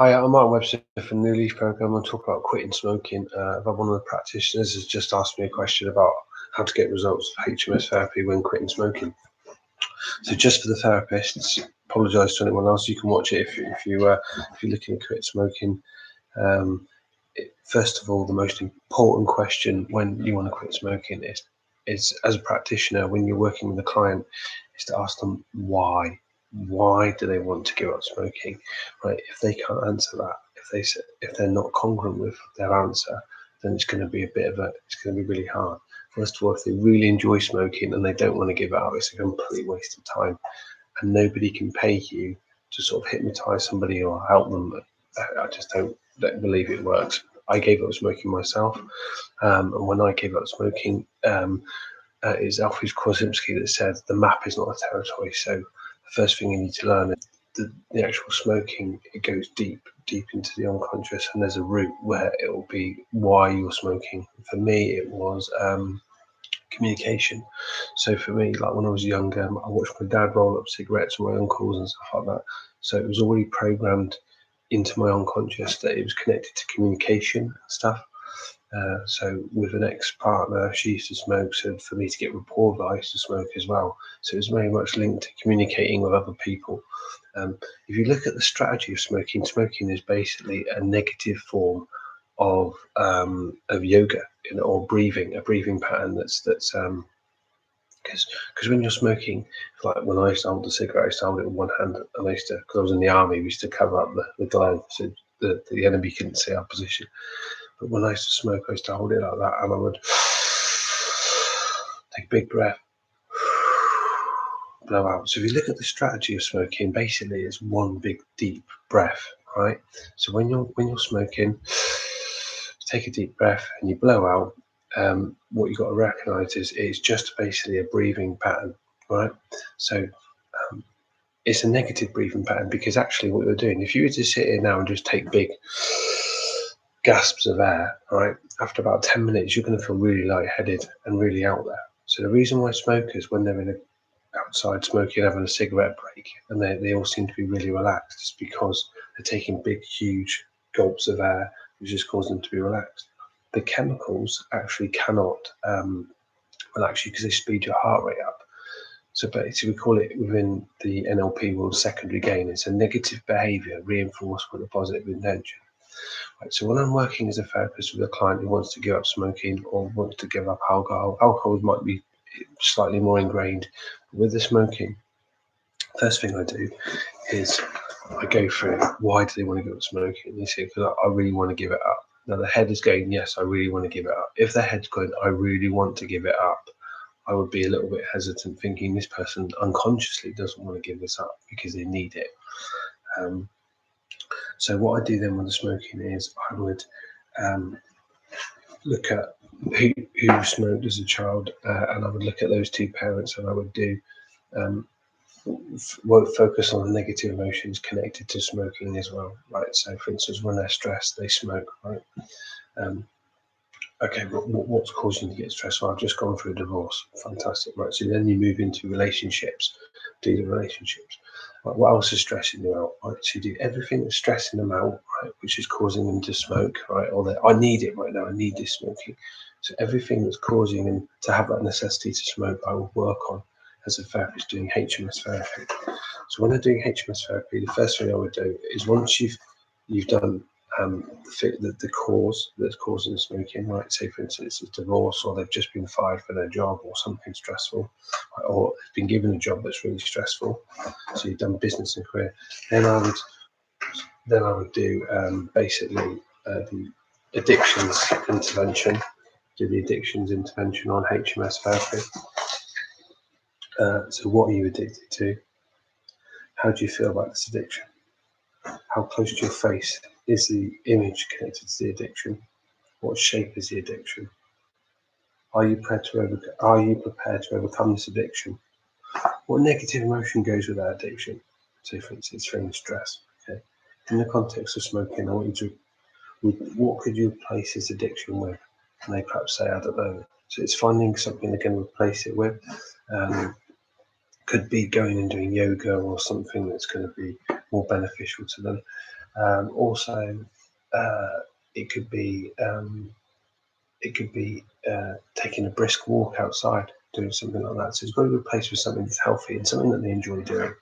Hi, I'm Martin Webster from the New Leaf Program. I'm going to talk about quitting smoking. One of the practitioners has just asked me a question about how to get results of HMS therapy when quitting smoking. So, just for the therapists, apologise to anyone else. You can watch it if you're looking to quit smoking. First of all, the most important question when you want to quit smoking is as a practitioner, when you're working with a client, is to ask them why. Why do they want to give up smoking? Right? If they can't answer that, if they're not congruent with their answer, then it's going to be it's going to be really hard. First of all, if they really enjoy smoking and they don't want to give it up, it's a complete waste of time, and nobody can pay you to sort of hypnotize somebody or help them. I just don't believe it works. I gave up smoking myself, and when I gave up smoking, it's Alfred Korzybski that said the map is not a territory. So the first thing you need to learn is the actual smoking. It goes deep into the unconscious, and there's a route where it will be why you're smoking. For me, it was communication. So for me, like when I was younger, I watched my dad roll up cigarettes and my uncles and stuff like that. So it was already programmed into my unconscious that it was connected to communication and stuff. So with an ex-partner, she used to smoke, so for me to get rapport with, I used to smoke as well. So it was very much linked to communicating with other people. If you look at the strategy of smoking, smoking is basically a negative form of yoga, or breathing, a breathing pattern that's because when you're smoking, like when I used to hold the cigarette, I used to hold it with one hand, and I used to, because I was in the army, we used to cover up the glow so the enemy couldn't see our position. But when I used to smoke, I used to hold it like that, and I would take a big breath, blow out. So if you look at the strategy of smoking, basically it's one big deep breath, right? So when you're smoking, take a deep breath and you blow out. What you've got to recognize is it's just basically a breathing pattern, right? So it's a negative breathing pattern, because actually what you're doing, if you were to sit here now and just take big gasps of air, right, after about 10 minutes, you're going to feel really lightheaded and really out there. So the reason why smokers, when they're outside smoking, having a cigarette break, and they all seem to be really relaxed, is because they're taking big, huge gulps of air, which just causes them to be relaxed. The chemicals actually cannot relax you because they speed your heart rate up. So basically, we call it within the NLP world secondary gain. It's a negative behavior reinforced with a positive intention. Right, so when I'm working as a therapist with a client who wants to give up smoking or wants to give up alcohol might be slightly more ingrained. But with the smoking, first thing I do is I go through why do they want to give up smoking? You see, because I really want to give it up. Now the head is going, yes, I really want to give it up. If the head's going, I really want to give it up, I would be a little bit hesitant, thinking this person unconsciously doesn't want to give this up because they need it. So what I do then with the smoking is I would look at who smoked as a child, and I would look at those two parents, and I would do focus on the negative emotions connected to smoking as well, right? So for instance, when they're stressed, they smoke, right? Okay, but what's causing you to get stressed? Well, I've just gone through a divorce. Fantastic, right? So then you move into relationships, do the relationships. Right, what else is stressing you out? Right, so you do everything that's stressing them out, right, which is causing them to smoke, right? Or that I need it right now, I need this smoking. So everything that's causing them to have that necessity to smoke, I will work on as a therapist doing HMS therapy. So when I'm doing HMS therapy, the first thing I would do is, once you've done the cause that's causing smoking, right? Say for instance it's a divorce, or they've just been fired for their job, or something stressful, right? Or they've been given a job that's really stressful. So you've done business and career. Then I would do basically the addictions intervention. Do the addictions intervention on HMS therapy. So what are you addicted to? How do you feel about this addiction? How close to your face is the image connected to the addiction? What shape is the addiction? Are you prepared to overcome this addiction? What negative emotion goes with that addiction? So for instance, feeling stress. Okay. In the context of smoking, I want you to, what could you replace this addiction with? And they perhaps say, I don't know. So it's finding something they can replace it with. Could be going and doing yoga, or something that's going to be more beneficial to them. Also, it could be taking a brisk walk outside, doing something like that. So it's got to be replaced with something that's healthy and something that they enjoy doing.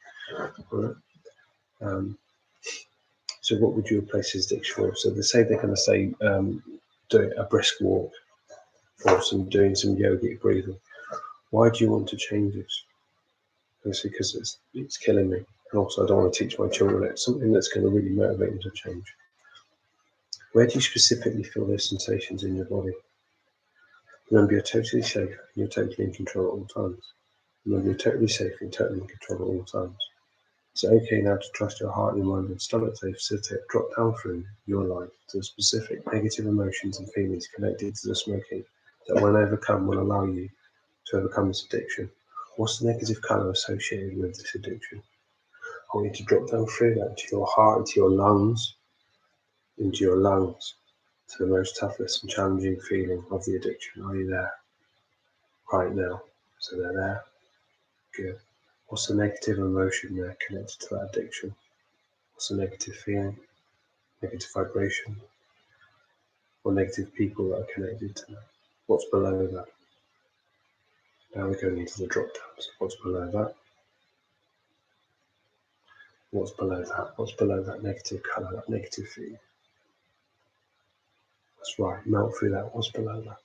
Right? So what would you replace his addiction with? So they say they're going to say doing a brisk walk or doing some yogic breathing. Why do you want to change this? It's because it's killing me. And also I don't want to teach my children it. Something that's going to really motivate them to change. Where do you specifically feel those sensations in your body? Remember, you're totally safe. You're totally in control at all times. Remember, you're totally safe and totally in control at all times. It's okay now to trust your heart, your mind, and stomach to facilitate a drop down through your life to specific negative emotions and feelings connected to the smoking that, when overcome, will allow you to overcome this addiction. What's the negative colour associated with this addiction? I want you to drop down through that into your heart, into your lungs, to the most toughest and challenging feeling of the addiction. Are you there? Right now. So they're there. Good. What's the negative emotion there connected to that addiction? What's the negative feeling? Negative vibration? Or negative people that are connected to that? What's below that? Now we're going into the drop downs. What's below that? What's below that? What's below that negative colour, that negative feeling? That's right, melt through that. What's below that?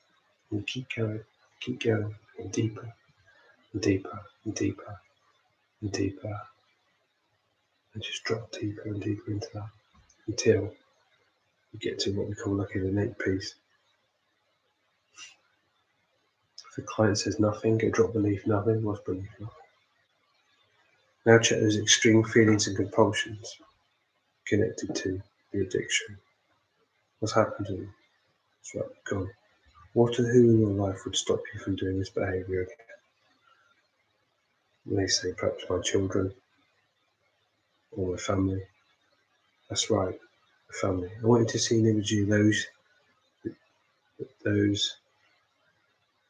And keep going, and deeper, and deeper, and deeper, and deeper. And just drop deeper and deeper into that until you get to what we call like an innate peace. If the client says nothing, go drop beneath nothing. What's beneath nothing? Now check those extreme feelings and compulsions connected to the addiction. What's happened to them? That's right, gone. What or who in your life would stop you from doing this behaviour again? And they say perhaps my children or my family. That's right, my family. I want you to see an image of those.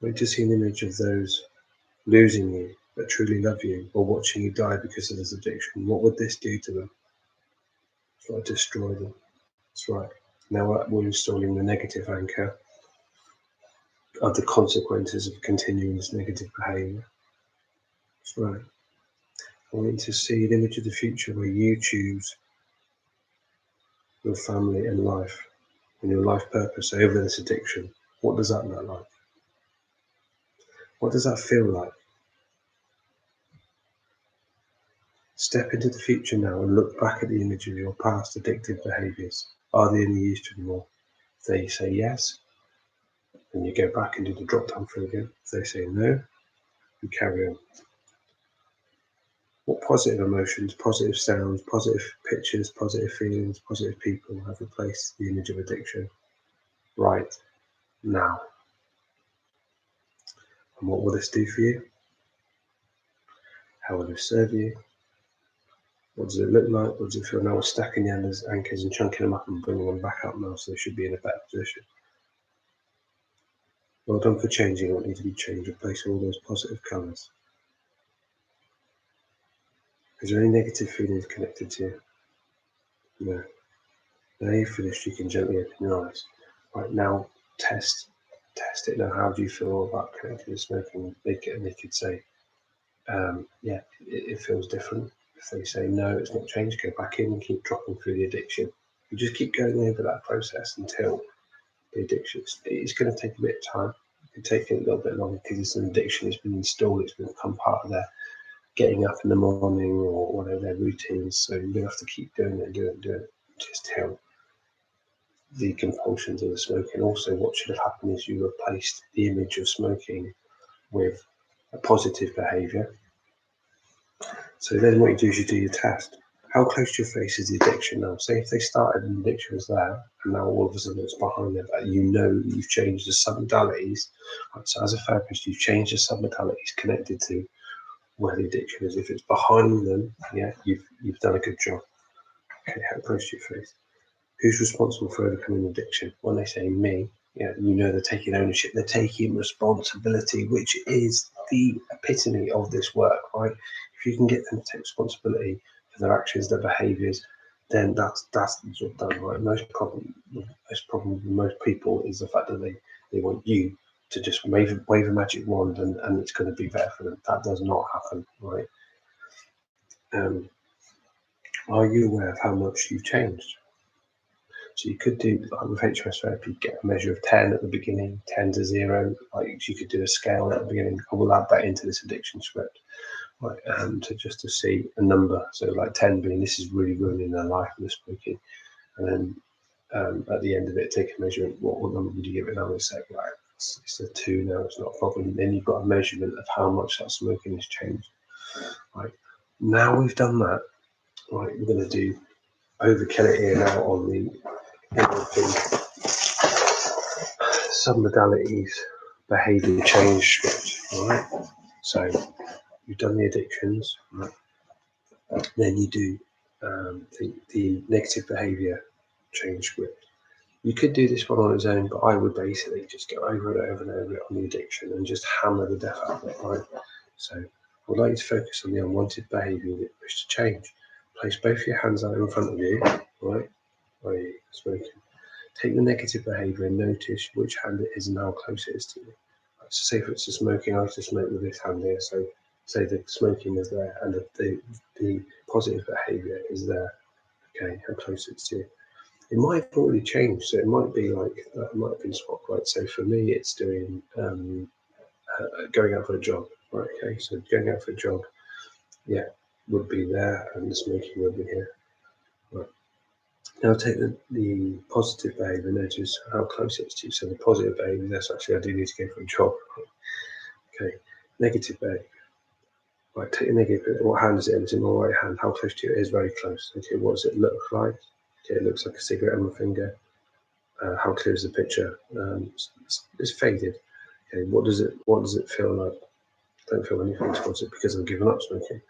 I want you to see an image of those losing you that truly love you or watching you die because of this addiction. What would this do to them? It's like destroy them. That's right. Now we're installing the negative anchor of the consequences of continuing this negative behaviour. That's right. I want you to see an image of the future where you choose your family and life and your life purpose over this addiction. What does that look like? What does that feel like? Step into the future now and look back at the image of your past addictive behaviours. Are they any use to you anymore? If they say yes, then you go back and do the drop down through again. If they say no, you carry on. What positive emotions, positive sounds, positive pictures, positive feelings, positive people have replaced the image of addiction right now? And what will this do for you? How will this serve you? What does it look like? What does it feel now? We're stacking the anchors and chunking them up and bringing them back up now, so they should be in a better position. Well done for changing what needs to be changed. Replace all those positive colours. Is there any negative feelings connected to you? No. Now you've finished, you can gently open your eyes. Right now, test it. Now, how do you feel about connecting to smoking? They could say, yeah, it feels different. If they say no, it's not changed, go back in and keep dropping through the addiction. You just keep going over that process until the addiction. It's going to take a bit of time. It could take a little bit longer because it's an addiction. It's been installed. It's become part of their getting up in the morning or whatever their routines. So you have to keep doing it, just till the compulsions of the smoking. Also, what should have happened is you replaced the image of smoking with a positive behaviour. So then what you do is you do your test. How close to your face is the addiction now? Say if they started and the addiction was there, and now all of a sudden it's behind them, but you know you've changed the submodalities. So as a therapist, you've changed the submodalities connected to where the addiction is. If it's behind them, yeah, you've done a good job. Okay, how close to your face? Who's responsible for overcoming addiction? When they say me, yeah, you know they're taking ownership, they're taking responsibility, which is the epitome of this work, right? If you can get them to take responsibility for their actions, their behaviours, then that's the job done, right? Most problem with most people is the fact that they want you to just wave a magic wand and it's going to be better for them. That does not happen, right? Are you aware of how much you've changed? So you could do, like with HMS therapy, get a measure of 10 at the beginning, 10 to 0. Like you could do a scale at the beginning. I will add that into this addiction script, right? To see a number. So like 10 being this is really ruining their life and they're smoking, and then at the end of it, take a measurement. What number would you give it? And I would say, right, it's a 2 now. It's not a problem. Then you've got a measurement of how much that smoking has changed. Right now we've done that. Right, we're going to do overkill it here now on the NLP submodalities behaviour change script. All right, so you've done the addictions, right? Then you do the negative behaviour change script. You could do this one on its own, but I would basically just go over and over and over it on the addiction and just hammer the death out of it, right? So I would like you to focus on the unwanted behaviour that you wish to change. Place both your hands out in front of you, right? While you're smoking. Take the negative behaviour and notice which hand it is and how close it is to you. So say if it's the smoking, I have to smoke with this hand here. So say the smoking is there and the positive behaviour is there. Okay, how close it's to you. It might have already changed. So it might be like, it might have been swapped, right? So for me, it's doing going out for a jog, right? Okay, so going out for a jog, yeah, would be there and the smoking would be here. Right. Now take the positive behaviour, notice how close it is to you. So the positive behaviour, that's actually I do need to go for a jog. Okay, negative behaviour. Right, take the negative, what hand is it in? It's in my right hand. How close to you? It is very close. Okay, what does it look like? Okay, it looks like a cigarette on my finger. How clear is the picture? It's faded. Okay, what does it feel like? Don't feel anything towards it because I've given up smoking.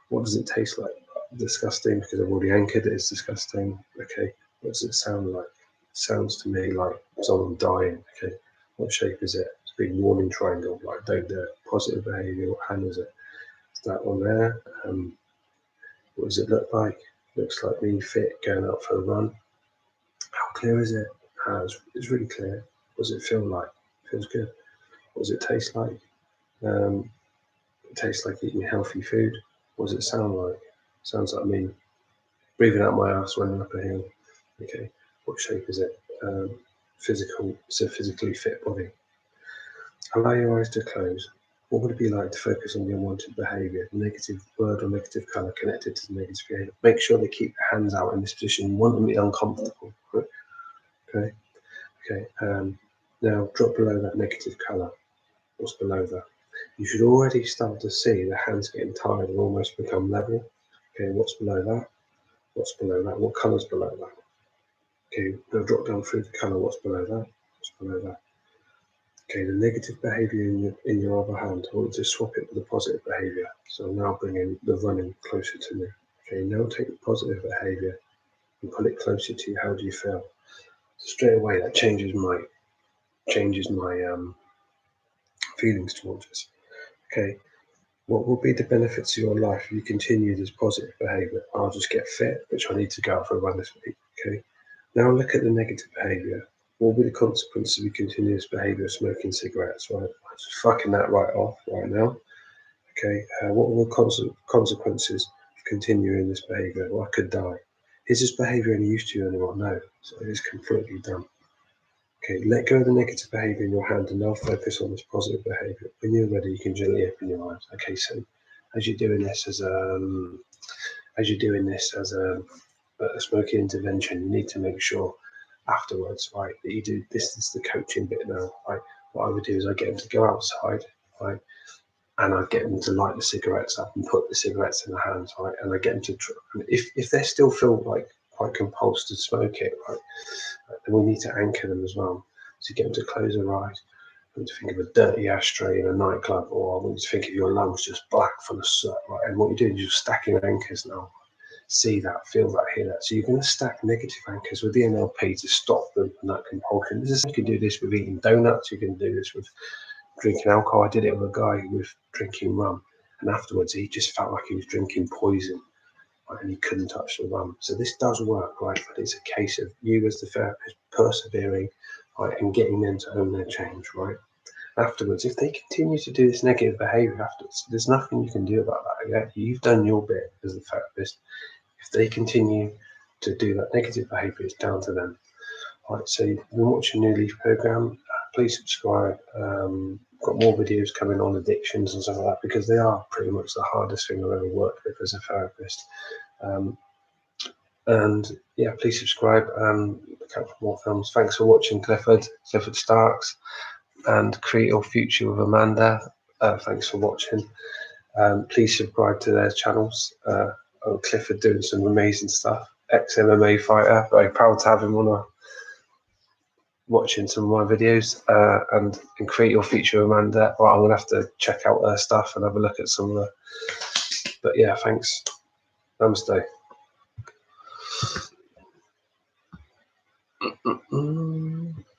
What does it taste like? Disgusting because I've already anchored it. It's disgusting. Okay, what does it sound like? It sounds to me like someone dying. Okay, what shape is it? It's a big warning triangle. Like don't do it. Positive behaviour. What hand is it? Is that one there? What does it look like? Looks like me fit going out for a run. How clear is it? It's really clear. What does it feel like? Feels good. What does it taste like? It tastes like eating healthy food. What does it sound like? Sounds like me breathing out my ass running up a hill. Okay, what shape is it? Physical. It's a physically fit body. Allow your eyes to close. What would it be like to focus on the unwanted behaviour, negative word or negative colour connected to the negative behaviour? Make sure they keep their hands out in this position. You want them to be uncomfortable. Right? Okay. Okay. Now drop below that negative colour. What's below that? You should already start to see the hands getting tired and almost become level. Okay, what's below that? What's below that? What colour's below that? Okay, now drop down through the colour. What's below that? What's below that? Okay, the negative behaviour in your other hand, I want to swap it with the positive behaviour. So I'm now bringing the running closer to me. Okay, now take the positive behaviour and pull it closer to you. How do you feel? So straight away, that changes my feelings towards this. Okay, what will be the benefits of your life if you continue this positive behaviour? I'll just get fit, which I need to go out for a run this week. Okay, now look at the negative behaviour. What will be the consequences if you continue this behaviour of smoking cigarettes? Right, I'm just fucking that right off right now. Okay, what will the consequences of continuing this behaviour? Well, I could die. Is this behaviour any use to you anymore? No, so it is completely done. Okay, let go of the negative behaviour in your hand and now focus on this positive behaviour. When you're ready, you can gently open your eyes. Okay, so as you're doing this as a smoking intervention, you need to make sure afterwards, right, that you do this. This is the coaching bit now, right? What I would do is I get them to go outside, right, and I get them to light the cigarettes up and put the cigarettes in their hands, right, and I get them to if they still feel like quite compulsed to smoke it, right, then we need to anchor them as well. So get them to close their eyes. I want you to think of a dirty ashtray in a nightclub, or I want you to think of your lungs just black full of soot, right? And what you're doing is you're stacking anchors now. See that, feel that, hear that. So you're going to stack negative anchors with the NLP to stop them from that compulsion. You can do this with eating donuts. You can do this with drinking alcohol. I did it with a guy with drinking rum, and afterwards he just felt like he was drinking poison. right, and he couldn't touch the mum. So this does work, right? But it's a case of you as the therapist persevering, right, and getting them to own their change, right? Afterwards, if they continue to do this negative behaviour afterwards, there's nothing you can do about that. Yeah? You've done your bit as the therapist. If they continue to do that negative behaviour, it's down to them. Right, so you've been watching New Leaf Programme. Please subscribe. Got more videos coming on addictions and stuff like that, because they are pretty much the hardest thing I've ever worked with as a therapist. And yeah, please subscribe and look out for more films. Thanks for watching Clifford Starks and Create Your Future with Amanda. Thanks for watching. Please subscribe to their channels. Clifford doing some amazing stuff. Ex-MMA fighter. Very proud to have him on watching some of my videos. And Create Your Future with Amanda. Well, I'm going to have to check out their stuff and have a look at some of the... But yeah, thanks. Namaste.